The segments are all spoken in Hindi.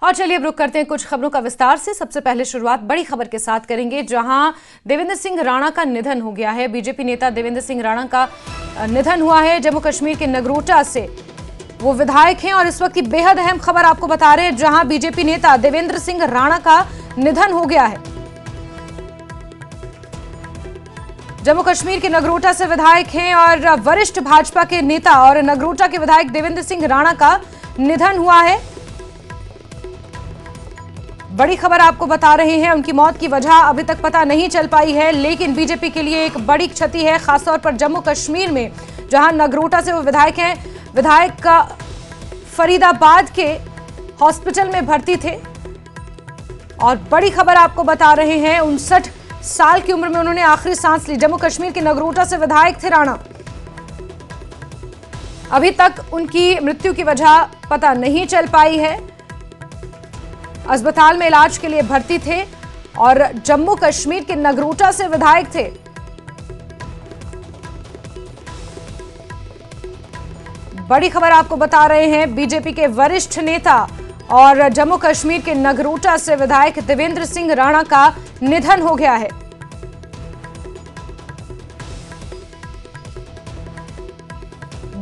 और चलिए अब रुक करते हैं कुछ खबरों का विस्तार से। सबसे पहले शुरुआत बड़ी खबर के साथ करेंगे, जहां देवेंद्र सिंह राणा का निधन हो गया है। बीजेपी नेता देवेंद्र सिंह राणा का निधन हुआ है। जम्मू कश्मीर के नगरोटा से वो विधायक हैं और इस वक्त की बेहद अहम खबर आपको बता रहे हैं, जहां बीजेपी नेता देवेंद्र सिंह राणा का निधन हो गया है। जम्मू कश्मीर के नगरोटा से विधायक हैं और वरिष्ठ भाजपा के नेता और नगरोटा के विधायक देवेंद्र सिंह राणा का निधन हुआ है। बड़ी खबर आपको बता रहे हैं, उनकी मौत की वजह अभी तक पता नहीं चल पाई है, लेकिन बीजेपी के लिए एक बड़ी क्षति है, खासतौर पर जम्मू कश्मीर में, जहां नगरोटा से वो विधायक हैं। विधायक का फरीदाबाद के हॉस्पिटल में भर्ती थे और बड़ी खबर आपको बता रहे हैं, 59 साल की उम्र में उन्होंने आखिरी सांस ली। जम्मू कश्मीर के नगरोटा से विधायक थे राणा। अभी तक उनकी मृत्यु की वजह पता नहीं चल पाई है। अस्पताल में इलाज के लिए भर्ती थे और जम्मू कश्मीर के नगरोटा से विधायक थे। बड़ी खबर आपको बता रहे हैं, बीजेपी के वरिष्ठ नेता और जम्मू कश्मीर के नगरोटा से विधायक देवेंद्र सिंह राणा का निधन हो गया है।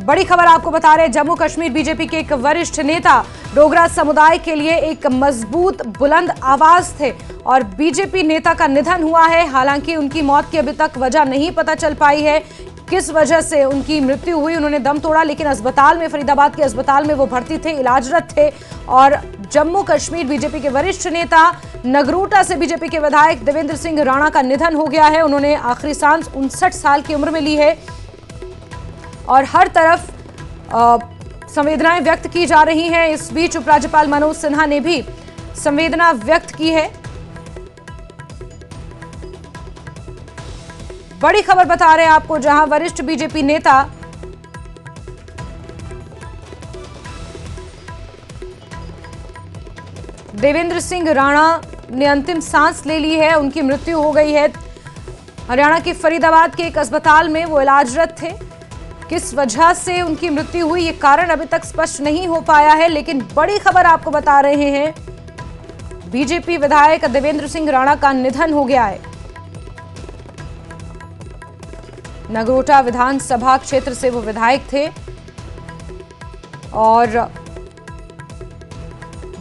बड़ी खबर आपको बता रहे हैं, जम्मू कश्मीर बीजेपी के एक वरिष्ठ नेता, डोगरा समुदाय के लिए एक मजबूत बुलंद आवाज थे और बीजेपी नेता का निधन हुआ है। हालांकि उनकी मौत की अभी तक वजह नहीं पता चल पाई है, किस वजह से उनकी मृत्यु हुई। उन्होंने दम तोड़ा, लेकिन अस्पताल में, फरीदाबाद के अस्पताल में वो भर्ती थे, इलाजरत थे। और जम्मू कश्मीर बीजेपी के वरिष्ठ नेता, नगरोटा से बीजेपी के विधायक देवेंद्र सिंह राणा का निधन हो गया है। उन्होंने आखिरी सांस 59 साल की उम्र में ली है और हर तरफ संवेदनाएं व्यक्त की जा रही हैं। इस बीच उपराज्यपाल मनोज सिन्हा ने भी संवेदना व्यक्त की है। बड़ी खबर बता रहे हैं आपको, जहां वरिष्ठ बीजेपी नेता देवेंद्र सिंह राणा ने अंतिम सांस ले ली है, उनकी मृत्यु हो गई है। हरियाणा के फरीदाबाद के एक अस्पताल में वो इलाजरत थे। किस वजह से उनकी मृत्यु हुई, ये कारण अभी तक स्पष्ट नहीं हो पाया है, लेकिन बड़ी खबर आपको बता रहे हैं, बीजेपी विधायक देवेंद्र सिंह राणा का निधन हो गया है। नगरोटा विधानसभा क्षेत्र से वो विधायक थे और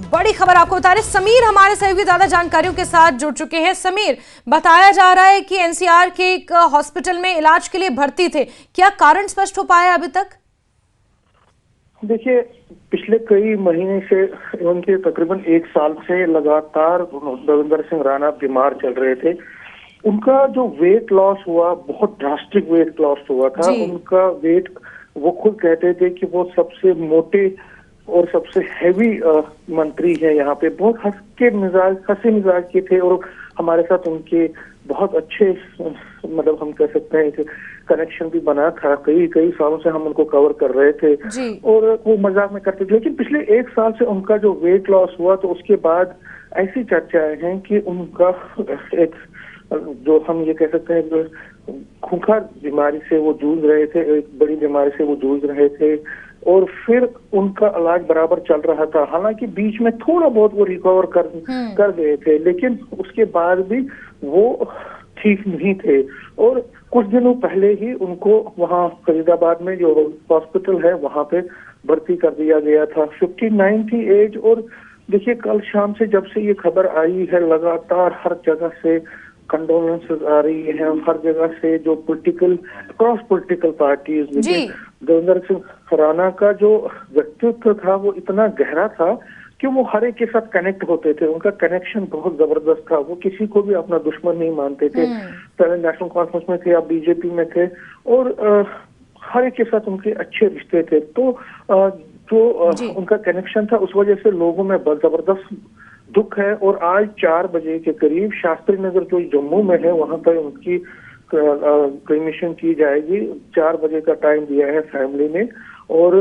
बड़ी खबर आपको बता रहे हैं, समीर हमारे सहयोगी ज्यादा जानकारियों के साथ जुड़ चुके हैं। समीर, बताया जा रहा है कि एनसीआर के एक हॉस्पिटल में इलाज के लिए भर्ती थे, क्या कारण स्पष्ट हो पाया अभी तक? देखिए, पिछले कई महीने से, उनके तकरीबन 1 साल से लगातार देवेंद्र सिंह राणा बीमार चल रहे थे। उनका जो वेट लॉस हुआ, बहुत ड्रास्टिक वेट लॉस हुआ था। उनका वेट, वो खुद कहते थे कि वो सबसे मोटे और सबसे हैवी मंत्री है यहाँ पे। बहुत हंसी मिजाज के थे और हमारे साथ उनके बहुत अच्छे, मतलब हम कह सकते हैं कनेक्शन भी बना था। कई सालों से हम उनको कवर कर रहे थे और वो मजाक में करते थे। लेकिन पिछले 1 साल से उनका जो वेट लॉस हुआ, तो उसके बाद ऐसी चर्चाएं हैं कि उनका एक, जो हम ये कह सकते हैं, खूंखार बीमारी से वो जूझ रहे थे, एक बड़ी बीमारी से वो जूझ रहे थे और फिर उनका इलाज बराबर चल रहा था। हालांकि बीच में थोड़ा बहुत वो रिकवर कर गए थे, लेकिन उसके बाद भी वो ठीक नहीं थे। और कुछ दिनों पहले ही उनको वहाँ फरीदाबाद में जो हॉस्पिटल है, वहाँ पे भर्ती कर दिया गया था। 59 थी एज। और देखिए, कल शाम से जब से ये खबर आई है, लगातार हर जगह से कंडोलेंसेस आ रही है, हर जगह से जो cross political parties, Devendra Singh Rana का जो व्यक्तित्व था वो इतना गहरा था कि वो हर एक के साथ कनेक्ट होते थे। उनका कनेक्शन बहुत जबरदस्त था। वो किसी को भी अपना दुश्मन नहीं मानते थे। पहले नेशनल कॉन्फ्रेंस में थे, अब बीजेपी में थे और हर एक के साथ उनके अच्छे रिश्ते थे। तो जो उनका कनेक्शन था, उस वजह से लोगों में जबरदस्त दुख है। और आज 4 बजे के करीब शास्त्री नगर, जो जम्मू में है, वहां पर उनकी क्रेमेशन की जाएगी। 4 बजे का टाइम दिया है फैमिली ने। और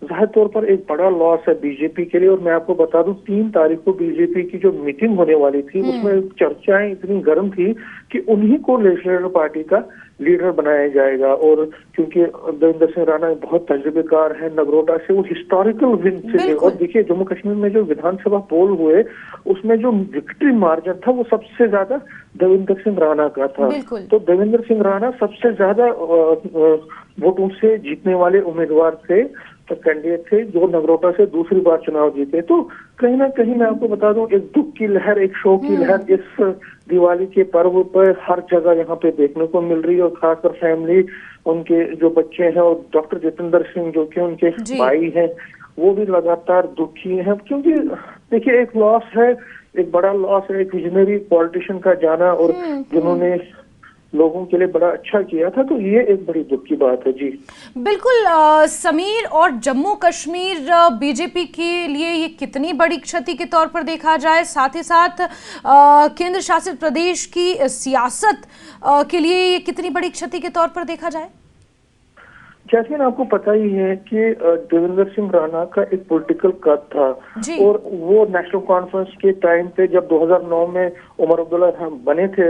जाहिर तौर पर एक बड़ा लॉस है बीजेपी के लिए। और मैं आपको बता दूं 3 तारीख को बीजेपी की जो मीटिंग होने वाली थी उसमें चर्चाएं इतनी गर्म थी कि उन्हीं को लेजिस्लेटिव पार्टी का लीडर बनाया जाएगा। और क्योंकि देवेंद्र सिंह राणा बहुत तजुर्बेकार है, नगरोटा से वो हिस्टोरिकल विन से। और देखिए जम्मू कश्मीर में जो विधानसभा पोल हुए उसमें जो विक्ट्री मार्जिन था वो सबसे ज्यादा देवेंद्र सिंह राणा का था। तो देवेंद्र सिंह राणा सबसे ज्यादा वोटों से जीतने वाले उम्मीदवार थे, तो कैंडिडेट थे जो नगरोटा से दूसरी बार चुनाव जीते। तो कहीं ना कहीं मैं आपको बता दूं एक दुख की लहर, एक शोक की लहर इस दिवाली के पर्व पर हर जगह यहाँ पे देखने को मिल रही है। और खासकर फैमिली, उनके जो बच्चे हैं और डॉक्टर जितेंद्र सिंह जो कि उनके भाई हैं वो भी लगातार दुखी हैं। क्योंकि देखिए एक लॉस है, एक बड़ा लॉस है, एक विजनरी पॉलिटिशियन का जाना और जिन्होंने लोगों के लिए बड़ा अच्छा किया था। तो ये एक बड़ी दुख की बात है। जी बिल्कुल समीर, और जम्मू कश्मीर बीजेपी के लिए ये कितनी बड़ी क्षति के तौर पर देखा जाए, साथ ही साथ केंद्र शासित प्रदेश की सियासत के लिए ये कितनी बड़ी क्षति के तौर पर देखा जाए? जैस्मिन, आपको पता ही है कि देवेंद्र सिंह राणा का एक पॉलिटिकल कद था और वो नेशनल कॉन्फ्रेंस के टाइम पे जब 2009 में उमर अब्दुल्ला बने थे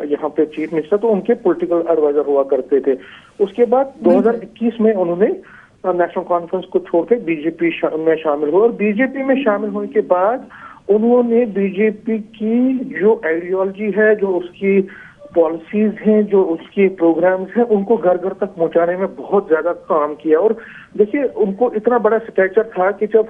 यहाँ पे चीफ मिनिस्टर, तो उनके पॉलिटिकल एडवाइजर हुआ करते थे। उसके बाद 2021 में उन्होंने नेशनल कॉन्फ्रेंस को छोड़ के बीजेपी में शामिल हुए। और बीजेपी में शामिल होने के बाद उन्होंने बीजेपी की जो आइडियोलॉजी है, जो उसकी पॉलिसीज हैं, जो उसकी प्रोग्राम्स हैं, उनको घर घर तक पहुंचाने में बहुत ज्यादा काम किया। और देखिए उनको इतना बड़ा स्टेचर था कि जब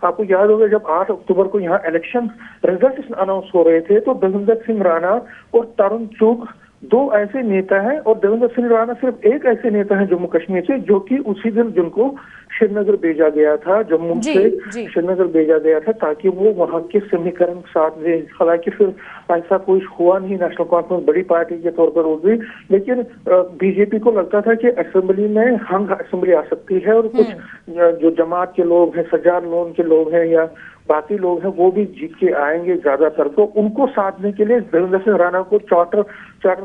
आपको याद होगा जब 8 अक्टूबर को यहाँ इलेक्शन रिजल्ट अनाउंस हो रहे थे तो देवेंद्र सिंह राणा और तरुण चुग 2 ऐसे नेता हैं, और देवेंद्र सिंह राणा सिर्फ एक ऐसे नेता हैं जम्मू कश्मीर से जो कि उसी दिन जिनको श्रीनगर भेजा गया था, जम्मू से श्रीनगर भेजा गया था ताकि वो वहां के समीकरण साथ दे। हालांकि फिर ऐसा कोई हुआ नहीं, नेशनल कॉन्फ्रेंस बड़ी पार्टी के तौर पर हो गई, लेकिन बीजेपी को लगता था कि असेंबली में हंग असेंबली आ सकती है और कुछ जो जमात के लोग हैं, सज्जाद लोन के लोग हैं या बाकी लोग हैं वो भी जीत के आएंगे ज्यादातर। तो उनको साधने के लिए देवेंद्र सिंह राणा को चार्टर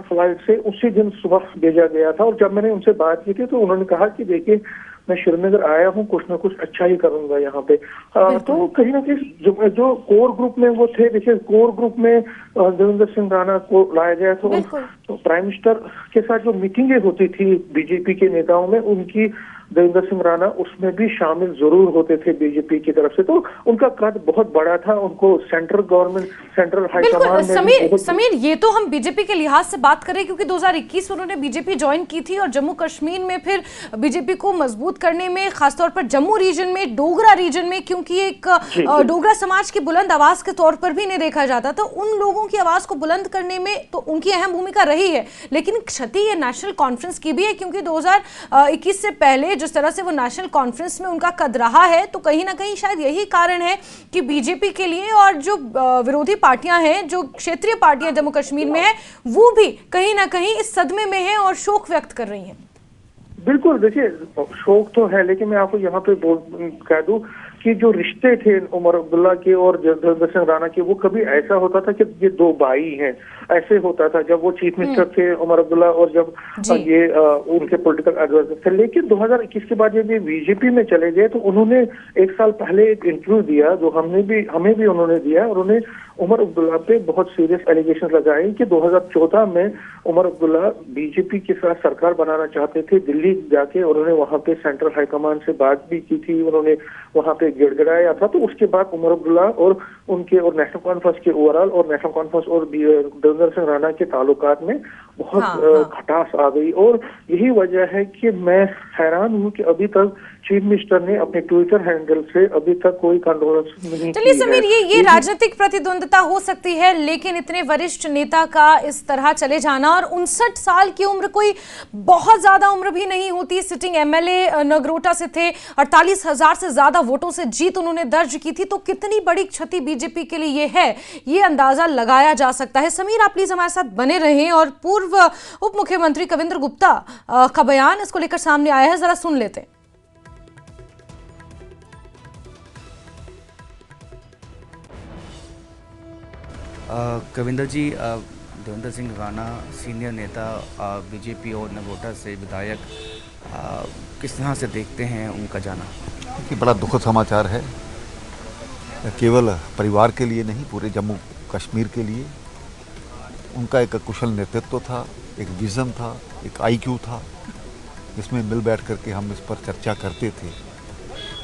फ्लाइट से उसी दिन सुबह भेजा गया था। और जब मैंने उनसे बात की थी तो उन्होंने कहा कि देखिए मैं श्रीनगर आया हूँ, कुछ ना कुछ अच्छा ही करूंगा यहाँ पे। तो कहीं ना कहीं जो कोर ग्रुप में वो थे, देखिए कोर ग्रुप में देवेंद्र सिंह राणा को लाया गया था। तो प्राइम मिनिस्टर के साथ जो मीटिंगें होती थी बीजेपी के नेताओं में, उनकी देवेंद्र सिंह राणा उसमें भी शामिल जरूर होते थे बीजेपी की तरफ से। तो उनका कद बहुत बड़ा था, उनको सेंट्रल गवर्नमेंट, सेंट्रल हाईकमान में समीर, ये तो हम बीजेपी के लिहाज से बात करें क्योंकि 2021 उन्होंने बीजेपी ज्वाइन की थी और जम्मू कश्मीर में फिर बीजेपी को मजबूत करने में, खासतौर पर जम्मू रीजन में, डोगरा रीजन में, क्योंकि एक डोगरा समाज की बुलंद आवाज के तौर पर भी नहीं देखा जाता, तो उन लोगों की आवाज को बुलंद करने में तो उनकी अहम भूमिका रही है। लेकिन क्षति ये नेशनल कॉन्फ्रेंस की भी है क्योंकि 2021 से पहले जिस तरह से वो नेशनल कॉन्फ्रेंस में उनका कद रहा है, तो कहीं ना कहीं शायद यही कारण है कि बीजेपी के लिए और जो विरोधी पार्टियां हैं, जो क्षेत्रीय पार्टियां जम्मू कश्मीर में है, वो भी कहीं ना कहीं इस सदमे में है और शोक व्यक्त कर रही हैं। बिल्कुल, देखिए शौक तो है, लेकिन मैं आपको यहाँ पे कह दूं कि जो रिश्ते थे उमर अब्दुल्ला के और देवेंद्र सिंह राणा के, वो कभी ऐसा होता था कि ये 2 भाई हैं, ऐसे होता था जब वो चीफ मिनिस्टर थे उमर अब्दुल्ला और जब ये उनके पॉलिटिकल एडवाइजर थे। लेकिन 2021 के बाद जब ये बीजेपी में चले गए तो उन्होंने 1 साल पहले एक इंटरव्यू दिया जो हमें भी उन्होंने दिया, और उन्होंने उमर अब्दुल्ला पे बहुत सीरियस एलिगेशन लगाए कि 2014 में उमर अब्दुल्ला बीजेपी के साथ सरकार बनाना चाहते थे। दिल्ली जाके उन्होंने वहां पे सेंट्रल हाईकमान से बात भी की थी, उन्होंने वहां पे गिड़गिड़ाया था। तो उसके बाद उमर अब्दुल्ला और उनके और नेशनल कॉन्फ्रेंस के ओवरऑल और नेशनल कॉन्फ्रेंस और देवेंद्र सिंह राणा के ताल्लुकात में बहुत खटास आ गई। और यही वजह है कि मैं हैरान हूँ कि अभी तक चीफ मिनिस्टर ने अपने ट्विटर हैंडल से अभी तक कोई कंडोलेंस नहीं चलिए समीर, ये राजनीतिक प्रतिद्वंदता हो सकती है, लेकिन इतने वरिष्ठ नेता का इस तरह चले जाना, और 59 साल की उम्र कोई बहुत ज्यादा उम्र भी नहीं होती। सिटिंग एमएलए नगरोटा से थे, 48,000 से ज्यादा वोटों से जीत उन्होंने दर्ज की थी, तो कितनी बड़ी क्षति बीजेपी के लिए ये है, ये अंदाजा लगाया जा सकता है। समीर, आप प्लीज हमारे साथ बने रहें, और पूर्व उप मुख्यमंत्री कविंद्र गुप्ता का बयान इसको लेकर सामने आया है, जरा सुन लेते हैं। कविंदर जी, देवेंद्र सिंह राणा सीनियर नेता बीजेपी और नगरोटा से विधायक, किस तरह से देखते हैं उनका जाना? कि बड़ा दुखद समाचार है, केवल परिवार के लिए नहीं, पूरे जम्मू कश्मीर के लिए। उनका एक कुशल नेतृत्व था, एक विज़न था, एक आईक्यू था, जिसमें मिल बैठ करके हम इस पर चर्चा करते थे।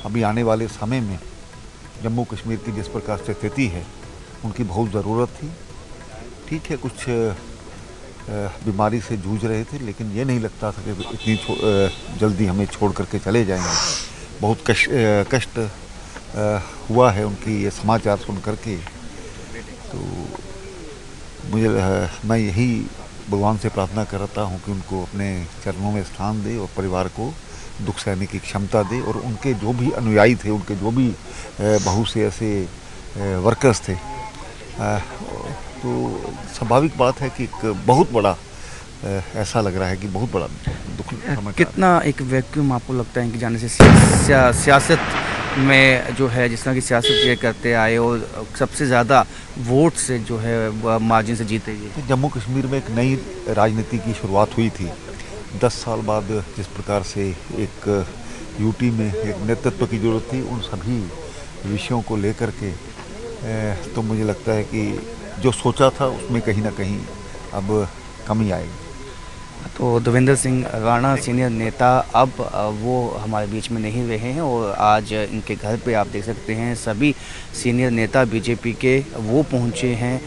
अभी आने वाले समय में जम्मू कश्मीर की जिस प्रकार से स्थिति है, उनकी बहुत ज़रूरत थी। ठीक है, कुछ बीमारी से जूझ रहे थे, लेकिन ये नहीं लगता था कि इतनी जल्दी हमें छोड़ करके चले जाएंगे। बहुत कष्ट हुआ है उनकी ये समाचार सुन करके। तो मैं यही भगवान से प्रार्थना करता हूँ कि उनको अपने चरणों में स्थान दे और परिवार को दुख सहने की क्षमता दे, और उनके जो भी अनुयायी थे, उनके जो भी बहुत से ऐसे वर्कर्स थे, तो स्वाभाविक बात है कि एक बहुत बड़ा ऐसा लग रहा है कि बहुत बड़ा दुख समाचार। कितना एक वैक्यूम आपको लगता है कि जाने से सियासत में जो है, जिस तरह की सियासत ये करते आए और सबसे ज़्यादा वोट से जो है मार्जिन से जीते ये। जम्मू कश्मीर में एक नई राजनीति की शुरुआत हुई थी 10 साल बाद। जिस प्रकार से एक यूटी में एक नेतृत्व की जरूरत थी, उन सभी विषयों को लेकर के तो मुझे लगता है कि जो सोचा था उसमें कहीं ना कहीं अब कमी आएगी। तो देवेंद्र सिंह राणा सीनियर नेता अब वो हमारे बीच में नहीं रहे हैं, और आज इनके घर पे आप देख सकते हैं सभी सीनियर नेता बीजेपी के वो पहुंचे हैं।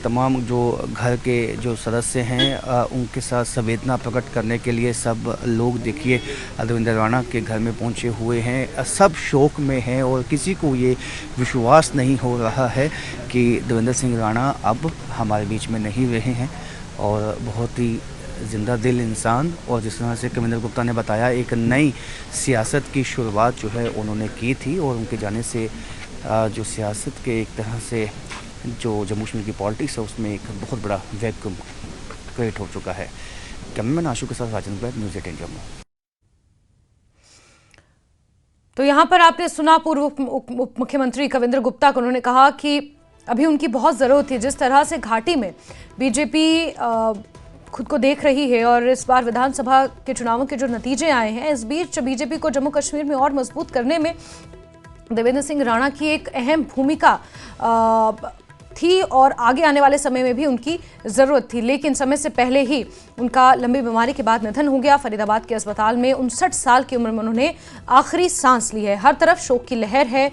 तमाम जो घर के जो सदस्य हैं उनके साथ संवेदना प्रकट करने के लिए सब लोग देखिए देवेंद्र राणा के घर में पहुंचे हुए हैं। सब शोक में हैं और किसी को ये विश्वास नहीं हो रहा है कि देवेंद्र सिंह राणा अब हमारे बीच में नहीं रहे हैं। और बहुत ही जिंदा दिल इंसान, और जिस तरह से कविंदर गुप्ता ने बताया, एक नई सियासत की शुरुआत जो है उन्होंने की थी, और उनके जाने से जो सियासत के एक तरह से जो जम्मू कश्मीर की पॉलिटिक्स है उसमें एक बहुत बड़ा वैक्यूम क्रिएट हो चुका है। कैमरामैन आशु के साथ राजेंद्र बैद, न्यूज़ 18 जम्मू। तो यहाँ पर आपने सुना पूर्व उप मुख्यमंत्री कविंदर गुप्ता को। उन्होंने कहा कि अभी उनकी बहुत ज़रूरत थी। जिस तरह से घाटी में बीजेपी खुद को देख रही है और इस बार विधानसभा के चुनावों के जो नतीजे आए हैं, इस बीच बीजेपी को जम्मू कश्मीर में और मजबूत करने में देवेंद्र सिंह राणा की एक अहम भूमिका थी, और आगे आने वाले समय में भी उनकी ज़रूरत थी। लेकिन समय से पहले ही उनका लंबी बीमारी के बाद निधन हो गया। फरीदाबाद के अस्पताल में 59 साल की उम्र में उन्होंने आखिरी सांस ली है। हर तरफ शोक की लहर है।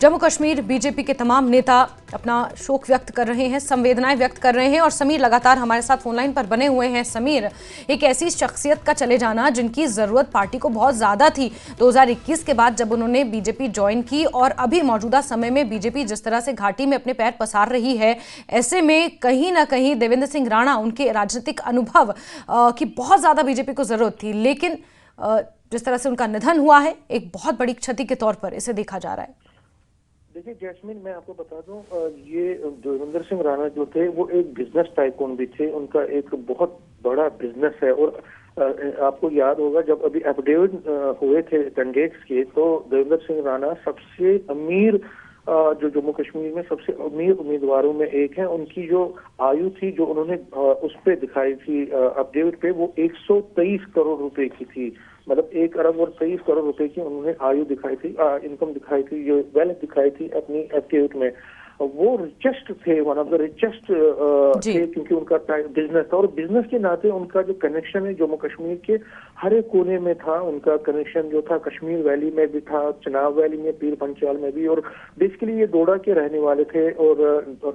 जम्मू कश्मीर बीजेपी के तमाम नेता अपना शोक व्यक्त कर रहे हैं, संवेदनाएं व्यक्त कर रहे हैं। और समीर लगातार हमारे साथ फोनलाइन पर बने हुए हैं। समीर, एक ऐसी शख्सियत का चले जाना जिनकी ज़रूरत पार्टी को बहुत ज़्यादा थी 2021 के बाद जब उन्होंने बीजेपी ज्वाइन की, और अभी मौजूदा समय में बीजेपी जिस तरह से घाटी में अपने पैर पसार रही है, ऐसे में कहीं ना कहीं देवेंद्र सिंह राणा, उनके राजनीतिक अनुभव की बहुत ज़्यादा बीजेपी को ज़रूरत थी। लेकिन जिस तरह से उनका निधन हुआ है, एक बहुत बड़ी क्षति के तौर पर इसे देखा जा रहा है। देखिए जैस्मिन, मैं आपको बता दूं, ये देवेंद्र सिंह राणा जो थे वो एक बिजनेस टाइकून भी थे। उनका एक बहुत बड़ा बिजनेस है। और आपको याद होगा जब अभी एफिडेविट हुए थे कैंडिडेट्स के, तो देवेंद्र सिंह राणा सबसे अमीर जो जम्मू कश्मीर में सबसे अमीर उम्मीदवारों में एक है। उनकी जो आयु थी जो उन्होंने उस पे दिखाई थी एफिडेविट पे, वो 123 करोड़ रुपए की थी। मतलब 1 अरब और 23 करोड़ रुपए की उन्होंने आयु दिखाई थी, इनकम दिखाई थी, जो वेल्थ दिखाई थी अपनी एफिडेविट में। वो रिचेस्ट थे, वन ऑफ द रिचेस्ट थे, क्योंकि उनका बिजनेस था। और बिजनेस के नाते उनका जो कनेक्शन है जम्मू कश्मीर के हर एक कोने में था। उनका कनेक्शन जो था कश्मीर वैली में भी था, चिनाब वैली में, पीर पंचाल में भी। और बेसिकली ये दोडा के रहने वाले थे। और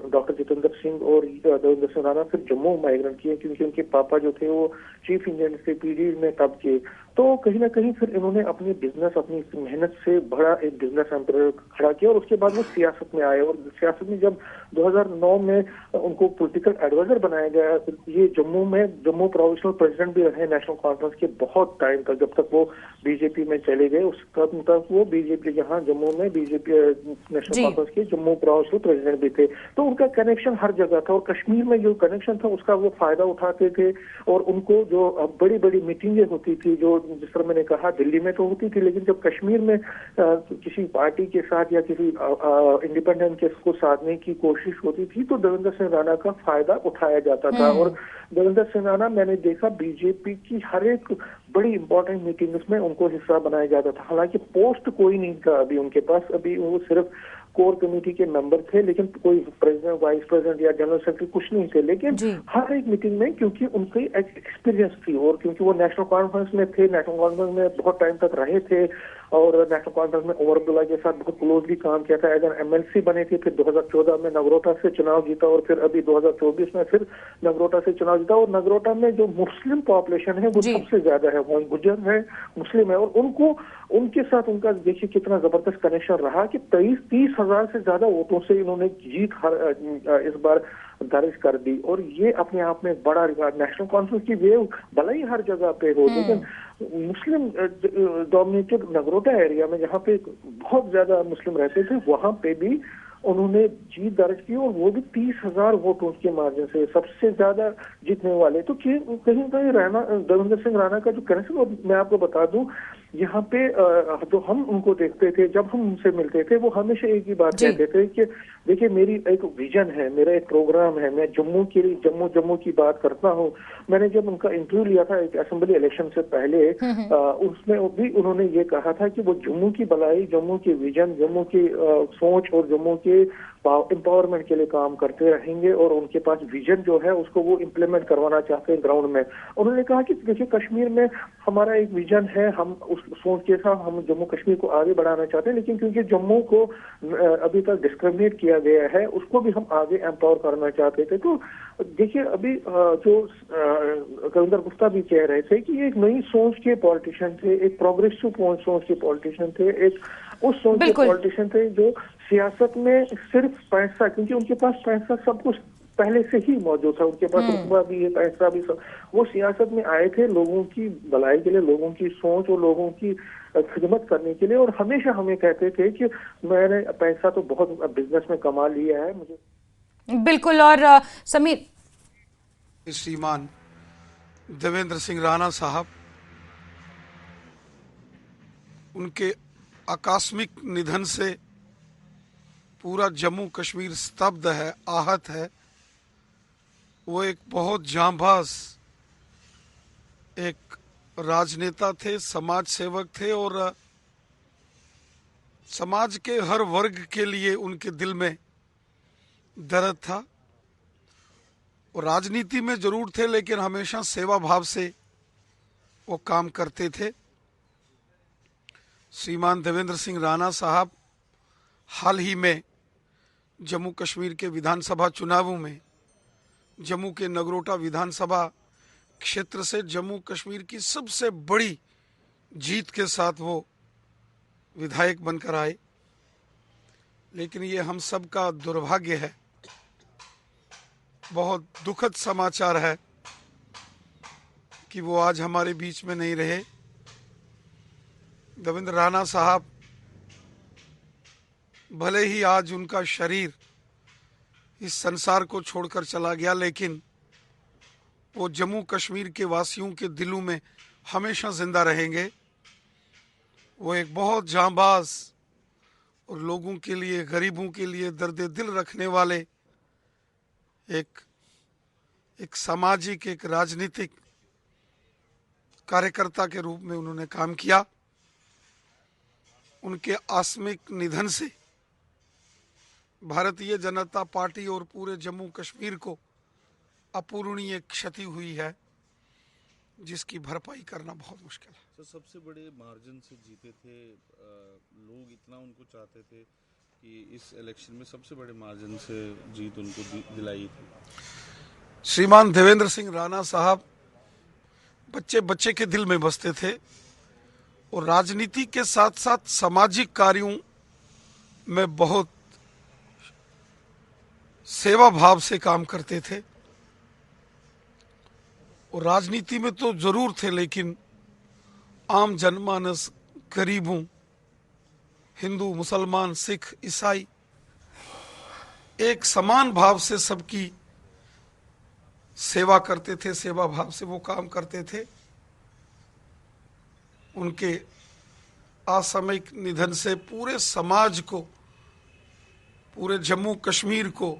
डॉक्टर जितेंद्र सिंह और देवेंद्र सिंह राणा फिर जम्मू माइग्रेंट किए, क्योंकि उनके पापा जो थे वो चीफ इंजीनियर थे पीडी में तब के। तो कहीं ना कहीं फिर इन्होंने अपनी बिजनेस, अपनी मेहनत से बड़ा एक बिजनेस एम्पायर खड़ा किया। और उसके बाद वो सियासत में आए। और सियासत में जब 2009 में उनको पॉलिटिकल एडवाइजर बनाया गया, ये जम्मू प्रोविंशियल प्रेसिडेंट भी रहे नेशनल कॉन्फ्रेंस के बहुत टाइम तक, जब तक वो बीजेपी में चले गए। उस टाइम तक वो बीजेपी यहाँ जम्मू में बीजेपी नेशनल कॉन्फ्रेंस के जम्मू प्रोविंशियल प्रेसिडेंट भी थे। तो उनका कनेक्शन हर जगह था, और कश्मीर में जो कनेक्शन था उसका वो फायदा उठाते थे। और उनको जो बड़ी बड़ी मीटिंगें होती थी, जो जिस तरह मैंने कहा दिल्ली में तो होती थी, लेकिन जब कश्मीर में किसी पार्टी के साथ या किसी इंडिपेंडेंट के को साधने की कोशिश होती थी तो देवेंद्र सिंह राणा का फायदा उठाया जाता था। और देवेंद्र सिंह राणा मैंने देखा बीजेपी की हर एक बड़ी इंपॉर्टेंट मीटिंग्स में उनको हिस्सा बनाया जाता था। हालांकि पोस्ट कोई नहीं था अभी उनके पास, अभी वो सिर्फ कोर कमेटी के मेंबर थे, लेकिन कोई प्रेसिडेंट, वाइस प्रेसिडेंट या जनरल सेक्रेटरी कुछ नहीं थे। लेकिन हर एक मीटिंग में क्योंकि उनकी एक्सपीरियंस थी और क्योंकि वो नेशनल कॉन्फ्रेंस में थे, नेशनल कॉन्फ्रेंस में बहुत टाइम तक रहे थे और नेशनल कॉन्फ्रेंस में उमर अब्दुल्ला के साथ बहुत क्लोजली काम किया था, एज एन MLC बने थे, फिर 2014 में नगरोटा से चुनाव जीता और फिर अभी 2024 में फिर नगरोटा से चुनाव जीता। और नगरोटा में जो मुस्लिम पॉपुलेशन है वो सबसे ज्यादा है, वहाँ गुजर है, मुस्लिम है, और उनको उनके साथ उनका देखिए कितना जबरदस्त कनेक्शन रहा कि 30,000 से ज्यादा वोटों से इन्होंने जीत इस बार दर्ज कर दी। और ये अपने आप में बड़ा रिकॉर्ड, नेशनल कॉन्फ्रेंस की वेव भले ही हर जगह पे हो, लेकिन मुस्लिम डोमिनेटेड नगरोटा एरिया में जहाँ पे बहुत ज्यादा मुस्लिम रहते थे वहां पे भी उन्होंने जीत दर्ज की और वो भी 30,000 वोटों के मार्जिन से सबसे ज्यादा जीतने वाले। तो कहीं कहीं देवेंद्र सिंह राणा का जो कनेक्शन, मैं आपको बता दूं यहाँ पे जो हम उनको देखते थे, जब हम उनसे मिलते थे, वो हमेशा एक ही बात कहते थे कि देखिए मेरी एक विजन है, मेरा एक प्रोग्राम है, मैं जम्मू के लिए जम्मू की बात करता हूँ। मैंने जब उनका इंटरव्यू लिया था एक असेंबली इलेक्शन से पहले, उसमें भी उन्होंने ये कहा था कि वो जम्मू की भलाई, जम्मू की विजन, जम्मू की सोच और जम्मू के एम्पावरमेंट के लिए काम करते रहेंगे और उनके पास विजन जो है उसको वो इम्प्लीमेंट करवाना चाहते हैं ग्राउंड में। उन्होंने कहा कि देखिए कश्मीर में हमारा एक विजन है, हम उस सोच के साथ हम जम्मू कश्मीर को आगे बढ़ाना चाहते हैं, लेकिन क्योंकि जम्मू को अभी तक डिस्क्रिमिनेट किया गया है उसको भी हम आगे एम्पावर करना चाहते थे। तो देखिए अभी जो कविंदर गुप्ता भी कह रहे थे कि ये एक नई सोच के पॉलिटिशियन थे, एक प्रोग्रेसिव सोच के पॉलिटिशियन थे, एक उस सोच के पॉलिटिशियन थे जो सियासत में सिर्फ पैसा, क्योंकि उनके पास पैसा सब कुछ पहले से ही मौजूद था, उनके पास रुतबा भी है, पैसा भी, सब वो सियासत में आए थे लोगों की भलाई के लिए, लोगों की सोच और लोगों की खिदमत करने के लिए। और हमेशा हमें कहते थे कि मैंने पैसा तो बहुत बिजनेस में कमा लिया है मुझे। बिल्कुल। और समीर, श्रीमान देवेंद्र सिंह राणा साहब, उनके आकस्मिक निधन से पूरा जम्मू कश्मीर स्तब्ध है, आहत है। वो एक बहुत जांबाज एक राजनेता थे, समाज सेवक थे और समाज के हर वर्ग के लिए उनके दिल में दर्द था। वो राजनीति में जरूर थे लेकिन हमेशा सेवा भाव से वो काम करते थे। श्रीमान देवेंद्र सिंह राणा साहब हाल ही में जम्मू कश्मीर के विधानसभा चुनावों में जम्मू के नगरोटा विधानसभा क्षेत्र से जम्मू कश्मीर की सबसे बड़ी जीत के साथ वो विधायक बनकर आए। लेकिन ये हम सब का दुर्भाग्य है, बहुत दुखद समाचार है कि वो आज हमारे बीच में नहीं रहे। देवेंद्र राणा साहब, भले ही आज उनका शरीर इस संसार को छोड़कर चला गया, लेकिन वो जम्मू कश्मीर के वासियों के दिलों में हमेशा जिंदा रहेंगे। वो एक बहुत जांबाज और लोगों के लिए, गरीबों के लिए दर्द दिल रखने वाले एक सामाजिक, एक राजनीतिक कार्यकर्ता के रूप में उन्होंने काम किया। उनके आकस्मिक निधन से भारतीय जनता पार्टी और पूरे जम्मू कश्मीर को अपूरणीय क्षति हुई है, जिसकी भरपाई करना बहुत मुश्किल है। तो सबसे बड़े मार्जिन से जीते थे, लोग इतना उनको चाहते थे कि इस इलेक्शन में सबसे बड़े मार्जिन से जीत उनको दिलाई थी। श्रीमान देवेंद्र सिंह राणा साहब बच्चे बच्चे के दिल में बसते थे और राजनीति के साथ साथ सामाजिक कार्यों में बहुत सेवा भाव से काम करते थे। और राजनीति में तो जरूर थे, लेकिन आम जनमानस, गरीबों, हिंदू, मुसलमान, सिख, ईसाई, एक समान भाव से सबकी सेवा करते थे, सेवा भाव से वो काम करते थे। उनके असामयिक निधन से पूरे समाज को, पूरे जम्मू कश्मीर को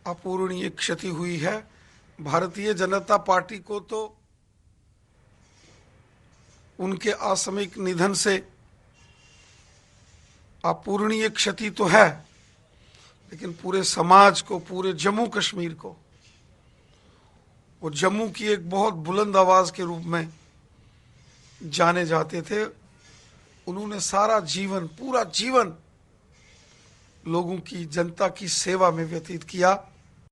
अपूरणीय क्षति हुई है। भारतीय जनता पार्टी को तो उनके असामयिक निधन से अपूरणीय क्षति तो है, लेकिन पूरे समाज को, पूरे जम्मू कश्मीर को, वो जम्मू की एक बहुत बुलंद आवाज के रूप में जाने जाते थे। उन्होंने सारा जीवन, पूरा जीवन लोगों की, जनता की सेवा में व्यतीत किया।